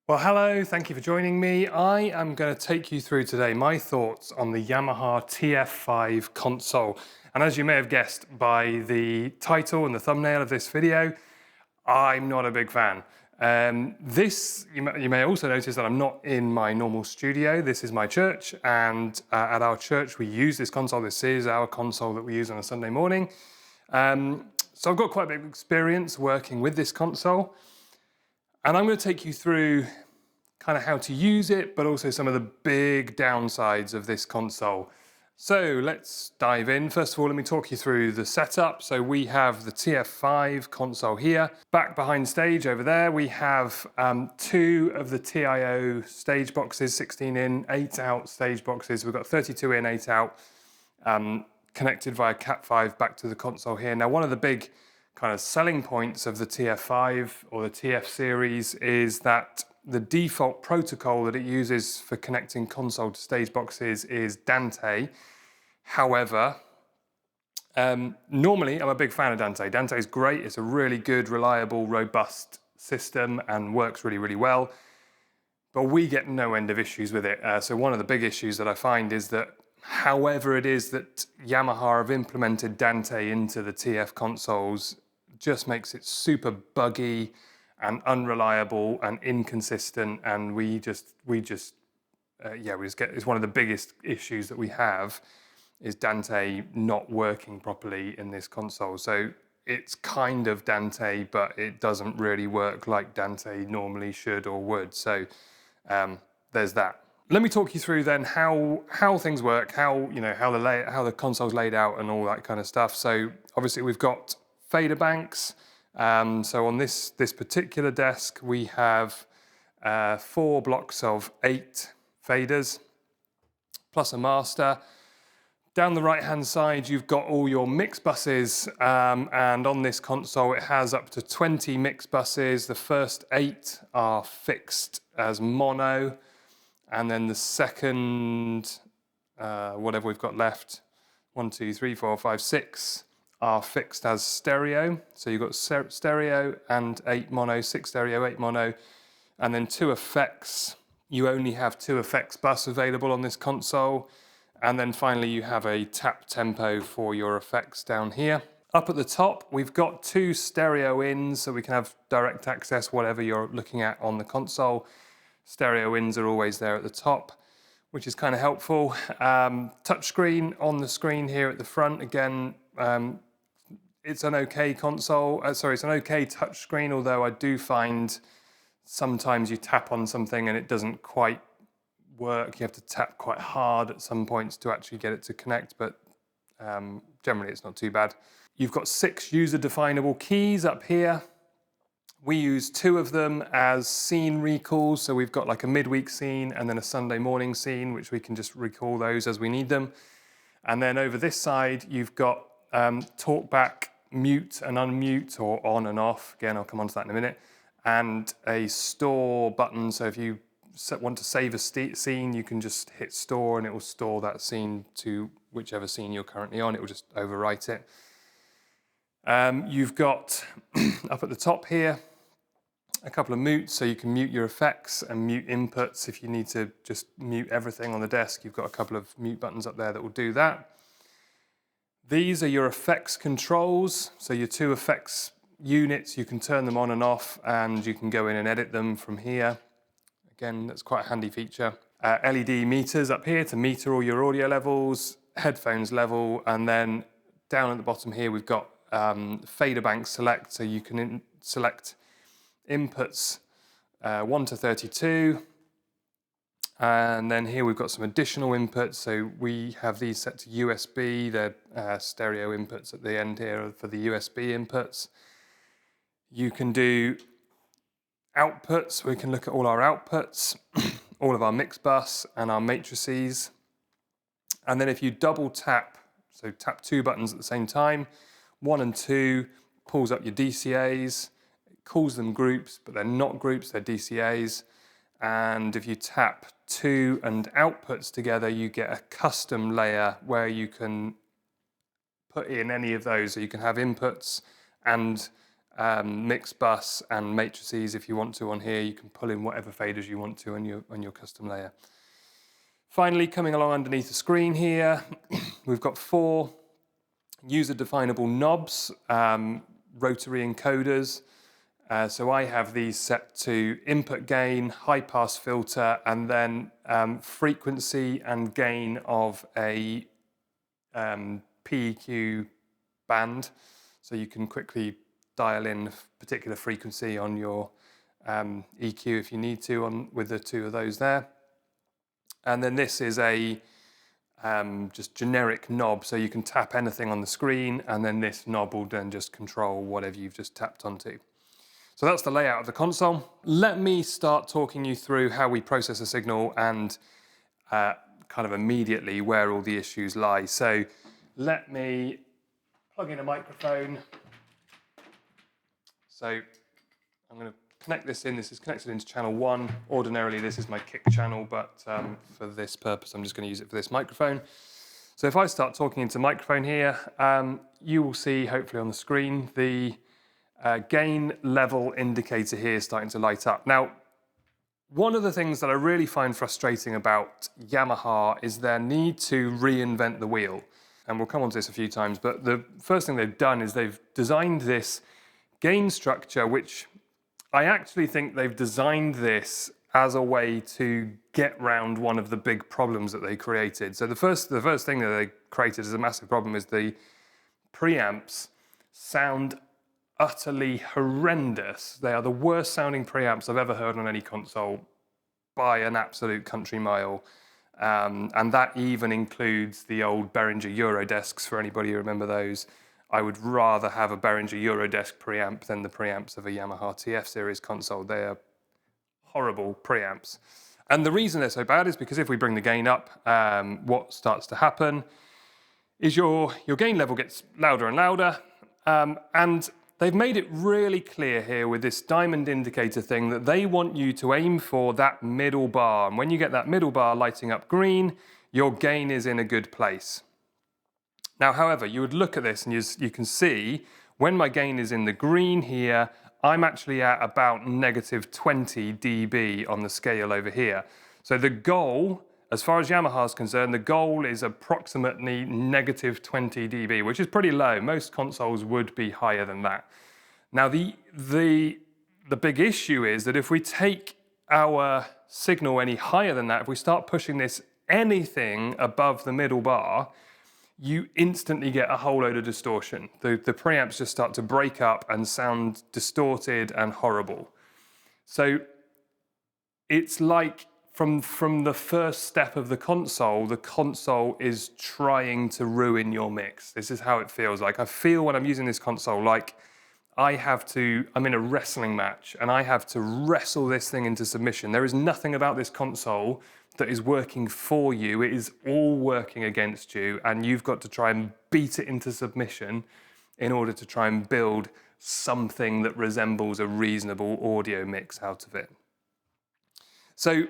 Well, hello, thank you for joining me. I am going to take you through today my thoughts on the Yamaha TF5 console. And as you may have guessed by the title and the thumbnail of this video, I'm not a big fan. You may also notice that I'm not in my normal studio. This is my church, and at our church we use this console. This is our console that we use on a Sunday morning. So I've got quite a bit of experience working with this console. And I'm going to take you through kind of how to use it, but also some of the big downsides of this console. So let's dive in. First of all, let me talk you through the setup. So we have the TF5 console here. Back behind stage over there, we have two of the TIO stage boxes, 16 in, 8 out stage boxes. We've got 32 in, 8 out, connected via Cat5 back to the console here. Now, one of the big kind of selling points of the TF5 or the TF series is that the default protocol that it uses for connecting console to stage boxes is Dante. However, normally I'm a big fan of Dante. Dante is great. It's a really good, reliable, robust system and works really, really well. But we get no end of issues with it. So one of the big issues that I find is that however it is that Yamaha have implemented Dante into the TF consoles, just makes it super buggy and unreliable and inconsistent, and it's one of the biggest issues that we have is Dante not working properly in this console. So it's kind of Dante, but it doesn't really work like Dante normally should or would. So there's that. Let me talk you through then how things work, how the console's laid out and all that kind of stuff. So obviously we've got fader banks. So on this particular desk, we have 4 blocks of 8 faders, plus a master. Down the right-hand side, you've got all your mix buses, and on this console, it has up to 20 mix buses. The first 8 are fixed as mono, and then the second, whatever we've got left, 1, 2, 3, 4, 5, 6, are fixed as stereo. So you've got stereo and 8 mono, 6 stereo, 8 mono, and then 2 effects. You only have 2 effects bus available on this console. And then finally you have a tap tempo for your effects down here. Up at the top, we've got 2 stereo ins, so we can have direct access, whatever you're looking at on the console. Stereo ins are always there at the top, which is kind of helpful. Touchscreen on the screen here at the front. Again, it's an okay console. It's an okay touchscreen, although I do find sometimes you tap on something and it doesn't quite work. You have to tap quite hard at some points to actually get it to connect, but generally it's not too bad. You've got 6 user-definable keys up here. We use 2 of them as scene recalls, so we've got like a midweek scene and then a Sunday morning scene, which we can just recall those as we need them. And then over this side, you've got talkback, mute and unmute, or on and off. Again, I'll come on to that in a minute. And a store button, so if you want to save a scene, you can just hit store and it will store that scene to whichever scene you're currently on. It will just overwrite it. You've got, up at the top here, a couple of mutes, so you can mute your effects and mute inputs. If you need to just mute everything on the desk, you've got a couple of mute buttons up there that will do that. These are your effects controls, so your 2 effects units, you can turn them on and off, and you can go in and edit them from here. Again, that's quite a handy feature. LED meters up here to meter all your audio levels, headphones level, and then down at the bottom here we've got fader bank select, so you can select inputs 1 to 32. And then here we've got some additional inputs. So we have these set to USB. They're stereo inputs at the end here for the USB inputs. You can do outputs. We can look at all our outputs, all of our mix bus and our matrices. And then if you double tap, so tap 2 buttons at the same time, 1 and 2 pulls up your DCAs. It calls them groups, but they're not groups, they're DCAs. And if you tap 2 and outputs together, you get a custom layer where you can put in any of those. So you can have inputs and mix bus and matrices if you want to on here. You can pull in whatever faders you want to on your custom layer. Finally, coming along underneath the screen here, we've got 4 user-definable knobs, rotary encoders. So I have these set to input gain, high pass filter, and then frequency and gain of a PEQ band. So you can quickly dial in a particular frequency on your EQ if you need to with the 2 of those there. And then this is a just generic knob, so you can tap anything on the screen, and then this knob will then just control whatever you've just tapped onto. So that's the layout of the console. Let me start talking you through how we process a signal and kind of immediately where all the issues lie. So let me plug in a microphone. So I'm going to connect this in. This is connected into channel 1. Ordinarily this is my kick channel, but for this purpose I'm just going to use it for this microphone. So if I start talking into microphone here, you will see hopefully on the screen the gain level indicator here starting to light up. Now, one of the things that I really find frustrating about Yamaha is their need to reinvent the wheel. And we'll come on to this a few times, but the first thing they've done is they've designed this gain structure, which I actually think they've designed this as a way to get round one of the big problems that they created. So the first thing that they created as a massive problem is the preamps sound utterly horrendous. They are the worst sounding preamps I've ever heard on any console by an absolute country mile. And that even includes the old Behringer Eurodesks, for anybody who remember those. I would rather have a Behringer Eurodesk preamp than the preamps of a Yamaha TF series console. They are horrible preamps. And the reason they're so bad is because if we bring the gain up, what starts to happen is your gain level gets louder and louder. And they've made it really clear here with this diamond indicator thing that they want you to aim for that middle bar. And when you get that middle bar lighting up green, your gain is in a good place. Now, however, you would look at this and you can see when my gain is in the green here, I'm actually at about -20 dB on the scale over here. So the goal, as far as Yamaha is concerned, the goal is approximately -20 dB, which is pretty low. Most consoles would be higher than that. Now, the big issue is that if we take our signal any higher than that, if we start pushing this anything above the middle bar, you instantly get a whole load of distortion. The preamps just start to break up and sound distorted and horrible. So it's like from the first step of the console is trying to ruin your mix. This is how it feels like. I feel when I'm using this console like I'm in a wrestling match and I have to wrestle this thing into submission. There is nothing about this console that is working for you. It is all working against you, and you've got to try and beat it into submission in order to try and build something that resembles a reasonable audio mix out of it. So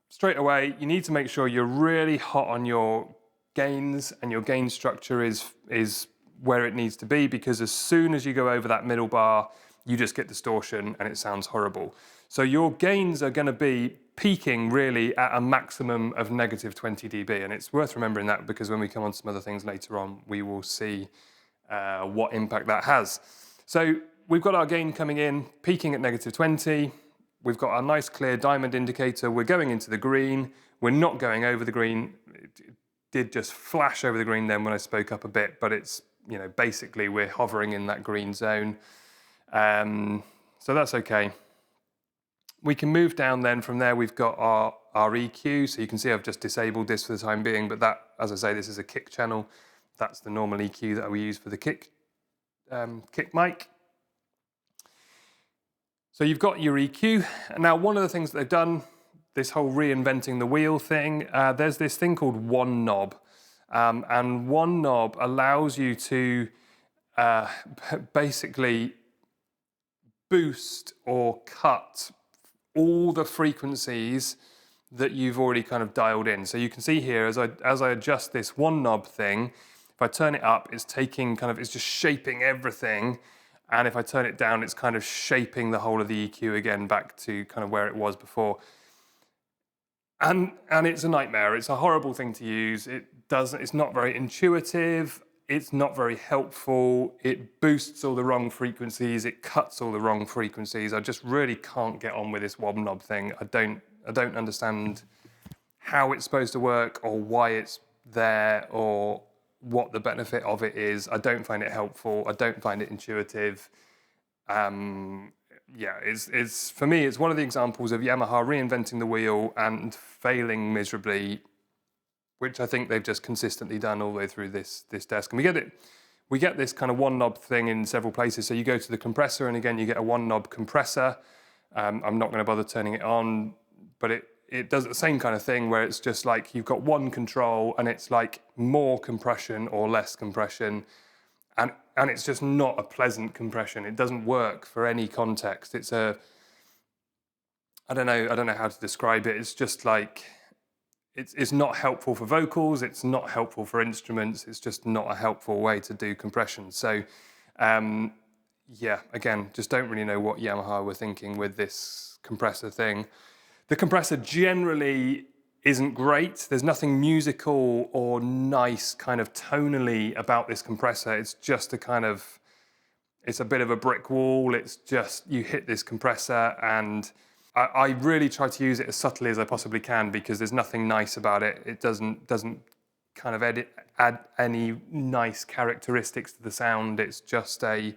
straight away, you need to make sure you're really hot on your gains and your gain structure is where it needs to be, because as soon as you go over that middle bar, you just get distortion and it sounds horrible. So your gains are going to be peaking really at a maximum of -20 dB, and it's worth remembering that because when we come on to some other things later on, we will see what impact that has. So we've got our gain coming in, peaking at -20. We've got our nice clear diamond indicator. We're going into the green. We're not going over the green. It did just flash over the green then when I spoke up a bit, but it's, basically we're hovering in that green zone. So that's okay. We can move down then. From there, we've got our EQ. So you can see I've just disabled this for the time being, but that, as I say, this is a kick channel. That's the normal EQ that we use for the kick mic. So you've got your EQ. Now, one of the things that they've done, this whole reinventing the wheel thing, there's this thing called one knob. And one knob allows you to basically boost or cut all the frequencies that you've already kind of dialed in. So you can see here, as I adjust this one knob thing, if I turn it up, it's just shaping everything. And if I turn it down, it's kind of shaping the whole of the EQ again back to kind of where it was before. And it's a nightmare. It's a horrible thing to use. It's not very intuitive. It's not very helpful. It boosts all the wrong frequencies. It cuts all the wrong frequencies. I just really can't get on with this wob knob thing. I don't understand how it's supposed to work or why it's there or what the benefit of it is. I don't find it helpful. I don't find it intuitive. Yeah, it's for me, it's one of the examples of Yamaha reinventing the wheel and failing miserably, which I think they've just consistently done all the way through this desk. And we get this kind of one knob thing in several places. So you go to the compressor, and again, you get a one knob compressor. I'm not going to bother turning it on, but it does the same kind of thing where it's just like you've got one control, and it's like more compression or less compression. And it's just not a pleasant compression. It doesn't work for any context. I don't know how to describe it. It's just like, it's not helpful for vocals. It's not helpful for instruments. It's just not a helpful way to do compression. So, yeah, again, just don't really know what Yamaha were thinking with this compressor thing. The compressor generally isn't great. There's nothing musical or nice kind of tonally about this compressor. It's just it's a bit of a brick wall. It's just, you hit this compressor, and I really try to use it as subtly as I possibly can because there's nothing nice about it. It doesn't kind of add any nice characteristics to the sound. It's just a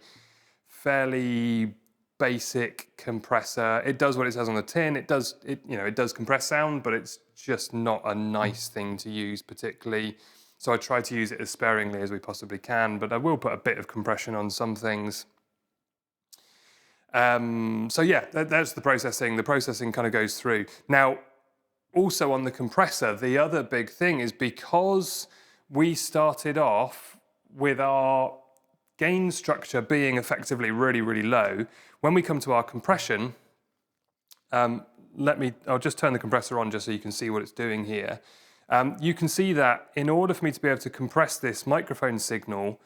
fairly basic compressor. It does what it says on the tin. It does compress sound, but it's just not a nice thing to use particularly. So I try to use it as sparingly as we possibly can, but I will put a bit of compression on some things. So yeah, that's the processing. The processing kind of goes through. Now, also on the compressor, the other big thing is because we started off with our gain structure being effectively really, really low, when we come to our compression, I'll just turn the compressor on just so you can see what it's doing here. You can see that in order for me to be able to compress this microphone signal,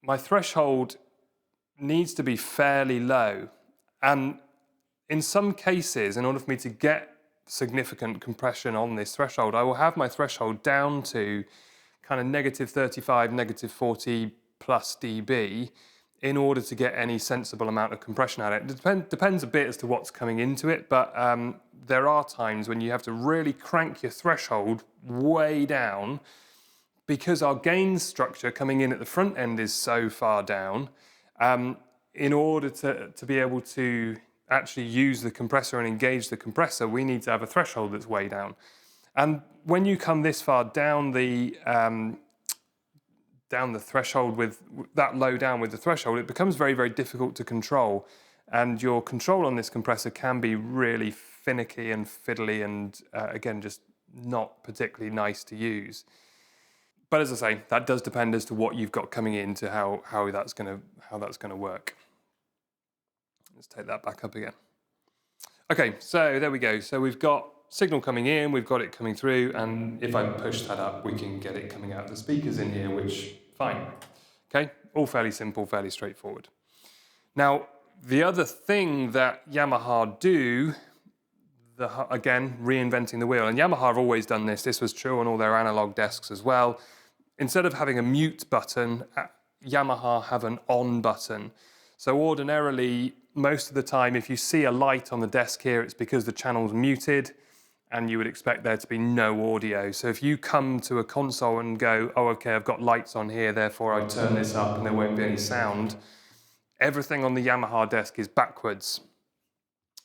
my threshold needs to be fairly low. And in some cases, in order for me to get significant compression on this threshold, I will have my threshold down to kind of -35, -40 plus dB in order to get any sensible amount of compression out of it. It depends a bit as to what's coming into it, but there are times when you have to really crank your threshold way down because our gain structure coming in at the front end is so far down. In order to be able to actually use the compressor and engage the compressor, we need to have a threshold that's way down. And when you come this far down the threshold, with that low down with the threshold, it becomes very, very difficult to control. And your control on this compressor can be really finicky and fiddly and again, just not particularly nice to use. But as I say, that does depend as to what you've got coming in to how that's gonna work. Let's take that back up again. Okay, so there we go. So we've got signal coming in, we've got it coming through, and if I push that up, we can get it coming out the speakers in here, which, fine. Okay, all fairly simple, fairly straightforward. Now, the other thing that Yamaha do, again, reinventing the wheel, and Yamaha have always done this. This was true on all their analog desks as well. Instead of having a mute button, Yamaha have an on button. So ordinarily, most of the time, if you see a light on the desk here, it's because the channel's muted and you would expect there to be no audio. So if you come to a console and go, oh, okay, I've got lights on here, therefore I turn this up and there won't be any sound, everything on the Yamaha desk is backwards.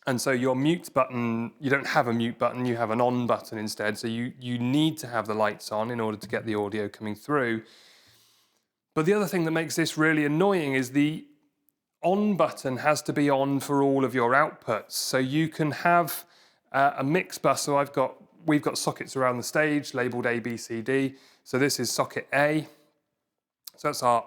And so your mute button, you don't have a mute button, you have an on button instead. So you need to have the lights on in order to get the audio coming through. But the other thing that makes this really annoying is the on button has to be on for all of your outputs. So you can have a mix bus. So we've got sockets around the stage labeled A, B, C, D. So this is socket A. So that's our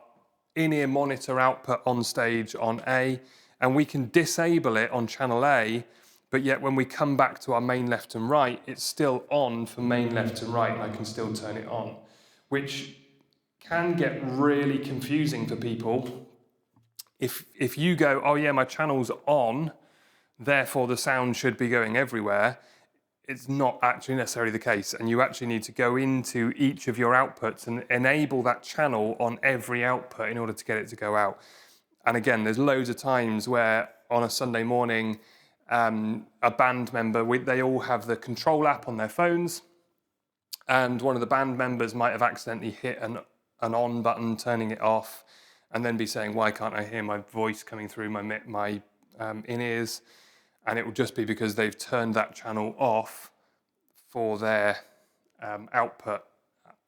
in-ear monitor output on stage on A. And we can disable it on channel A, but yet when we come back to our main left and right, it's still on for main left and right, and I can still turn it on, which can get really confusing for people If you go, oh yeah, my channel's on, therefore the sound should be going everywhere, it's not actually necessarily the case. And you actually need to go into each of your outputs and enable that channel on every output in order to get it to go out. And again, there's loads of times where on a Sunday morning, a band member, they all have the control app on their phones, and one of the band members might have accidentally hit an on button, turning it off, and then be saying, why can't I hear my voice coming through my in-ears? And it will just be because they've turned that channel off for their output.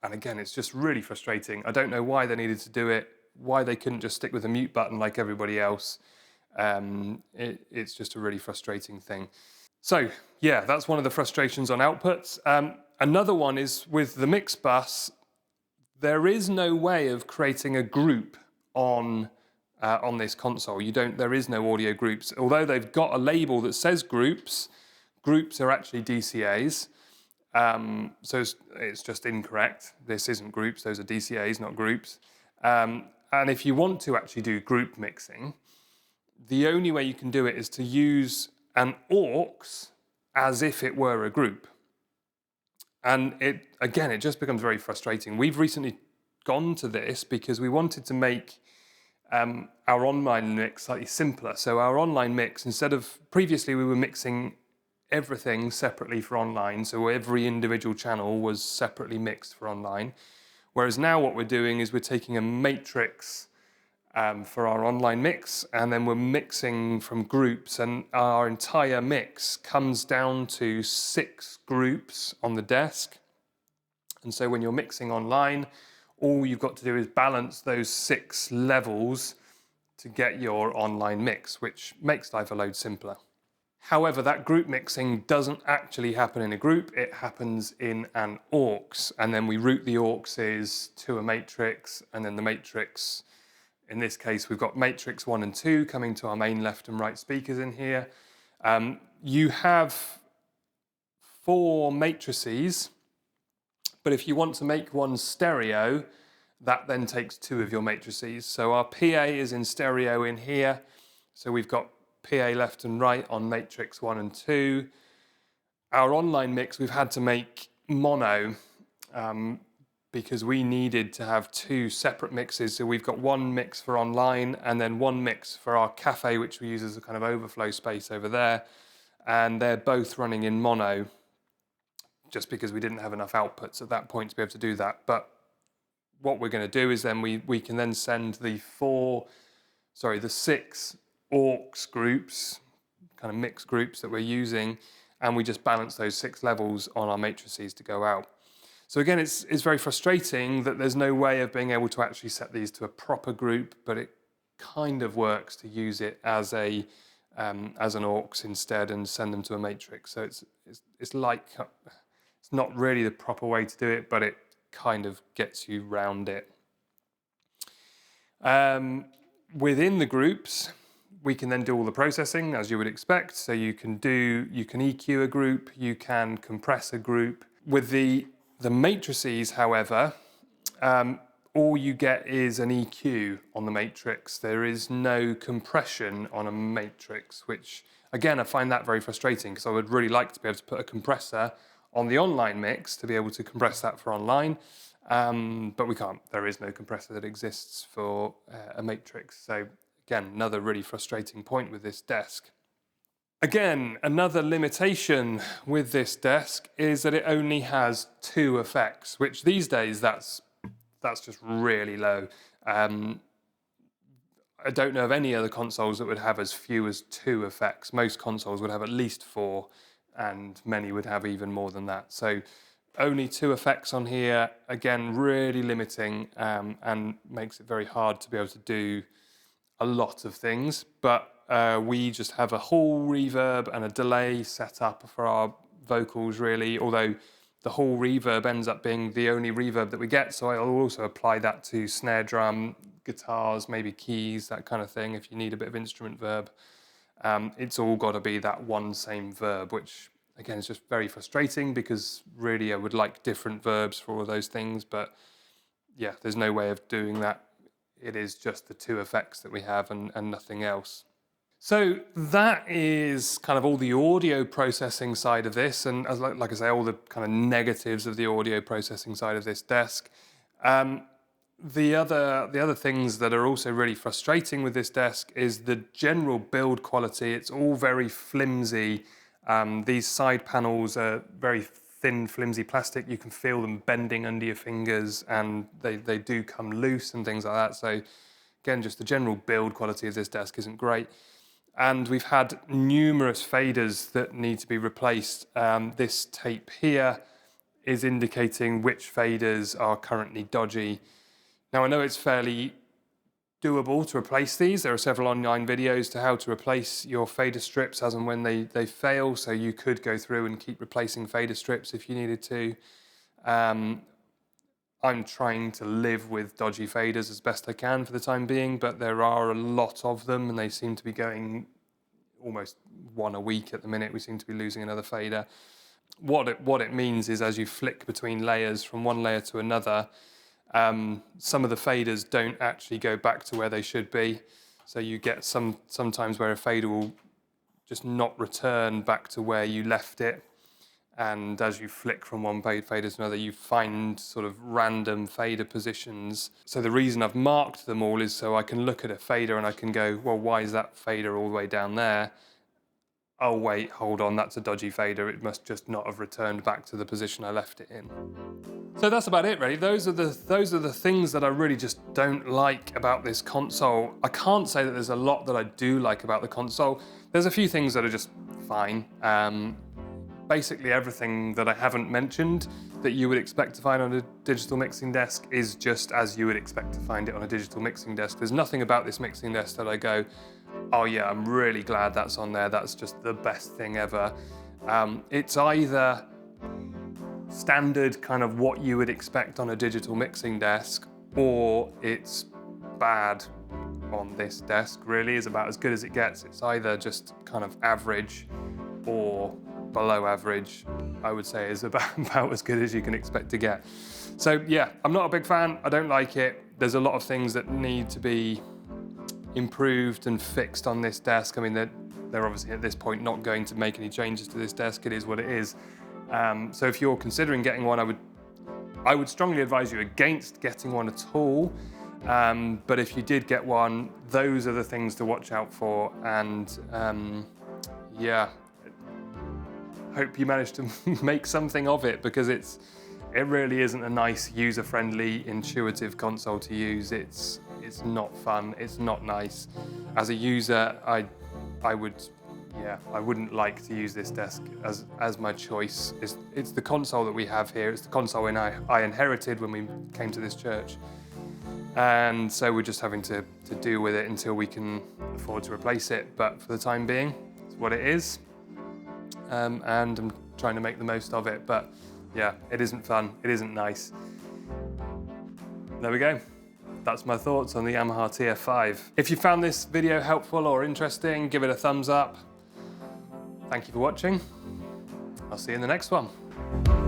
And again, it's just really frustrating. I don't know why they needed to do it, why they couldn't just stick with the mute button like everybody else. It's just a really frustrating thing. So yeah, that's one of the frustrations on outputs. Another one is with the mix bus, there is no way of creating a group on this console. There is no audio groups. Although they've got a label that says groups, groups are actually DCAs. So it's just incorrect. This isn't groups, those are DCAs, not groups. And if you want to actually do group mixing, the only way you can do it is to use an aux as if it were a group. And it just becomes very frustrating. We've recently gone to this because we wanted to make our online mix slightly simpler. So our online mix, instead of, previously we were mixing everything separately for online, so every individual channel was separately mixed for online. Whereas now what we're doing is we're taking a matrix for our online mix, and then we're mixing from groups, and our entire mix comes down to 6 groups on the desk. And so when you're mixing online, all you've got to do is balance those 6 levels to get your online mix, which makes life a load simpler. However, that group mixing doesn't actually happen in a group, it happens in an aux, and then we route the auxes to a matrix, and then the matrix, in this case, we've got matrix 1 and 2 coming to our main left and right speakers in here. You have 4 matrices, but if you want to make one stereo, that then takes 2 of your matrices. So our PA is in stereo in here. So we've got PA left and right on matrix 1 and 2. Our online mix, we've had to make mono, because we needed to have 2 separate mixes. So we've got one mix for online and then one mix for our cafe, which we use as a kind of overflow space over there. And they're both running in mono, just because we didn't have enough outputs at that point to be able to do that. But what we're going to do is then we can then send the 6 aux groups, kind of mix groups that we're using, and we just balance those 6 levels on our matrices to go out. So again, it's very frustrating that there's no way of being able to actually set these to a proper group, but it kind of works to use it as an aux instead and send them to a matrix. So it's like, it's not really the proper way to do it, but it kind of gets you round it. Within the groups, we can then do all the processing as you would expect. So you can EQ a group, you can compress a group. With the matrices, however, all you get is an EQ on the matrix. There is no compression on a matrix, which again, I find that very frustrating because I would really like to be able to put a compressor on the online mix to be able to compress that for online, but we can't. There is no compressor that exists for a matrix. So again, another really frustrating point with this desk. Again, another limitation with this desk is that it only has 2 effects, which these days that's just really low. I don't know of any other consoles that would have as few as 2 effects. Most consoles would have at least 4, and many would have even more than that. So only 2 effects on here, again, really limiting, and makes it very hard to be able to do a lot of things. But we just have a hall reverb and a delay set up for our vocals, really, although the hall reverb ends up being the only reverb that we get, so I'll also apply that to snare drum, guitars, maybe keys, that kind of thing, if you need a bit of instrument verb. It's all got to be that one same verb, which again is just very frustrating because really I would like different verbs for all of those things, but yeah, there's no way of doing that it is just the two effects that we have and nothing else. So that is kind of all the audio processing side of this, and as like I say, all the kind of negatives of the audio processing side of this desk. The other things that are also really frustrating with this desk is the general build quality. It's all very flimsy. These side panels are very thin, flimsy plastic. You can feel them bending under your fingers, and they do come loose and things like that. So again, just the general build quality of this desk isn't great. And we've had numerous faders that need to be replaced. This tape here is indicating which faders are currently dodgy. Now, I know it's fairly doable to replace these. There are several online videos to how to replace your fader strips as and when they fail, so you could go through and keep replacing fader strips if you needed to. I'm trying to live with dodgy faders as best I can for the time being, but there are a lot of them and they seem to be going almost one a week at the minute. We seem to be losing another fader. What it means is as you flick between layers from one layer to another, some of the faders don't actually go back to where they should be. So you get sometimes where a fader will just not return back to where you left it. And as you flick from one fader to another, you find sort of random fader positions. So the reason I've marked them all is so I can look at a fader and I can go, well, why is that fader all the way down there? Oh wait, hold on, that's a dodgy fader. It must just not have returned back to the position I left it in. So that's about it really. Those are the things that I really just don't like about this console. I can't say that there's a lot that I do like about the console. There's a few things that are just fine. Basically everything that I haven't mentioned that you would expect to find on a digital mixing desk is just as you would expect to find it on a digital mixing desk. There's nothing about this mixing desk that I go, oh yeah, I'm really glad that's on there. That's just the best thing ever. It's either standard kind of what you would expect on a digital mixing desk, or it's bad on this desk, really, is about as good as it gets. It's either just kind of average or below average, I would say, is about as good as you can expect to get. So yeah, I'm not a big fan. I don't like it. There's a lot of things that need to be improved and fixed on this desk. I mean, they're obviously at this point not going to make any changes to this desk. It is what it is. So if you're considering getting one, I would strongly advise you against getting one at all. But if you did get one, those are the things to watch out for. And yeah, hope you manage to make something of it, because it really isn't a nice, user-friendly, intuitive console to use. It's not fun. It's not nice. As a user, I wouldn't like to use this desk as my choice. It's the console that we have here. It's the console I inherited when we came to this church. And so we're just having to deal with it until we can afford to replace it. But for the time being, it's what it is. And I'm trying to make the most of it. But yeah, it isn't fun. It isn't nice. There we go. That's my thoughts on the Yamaha TF5. If you found this video helpful or interesting, give it a thumbs up. Thank you for watching. I'll see you in the next one.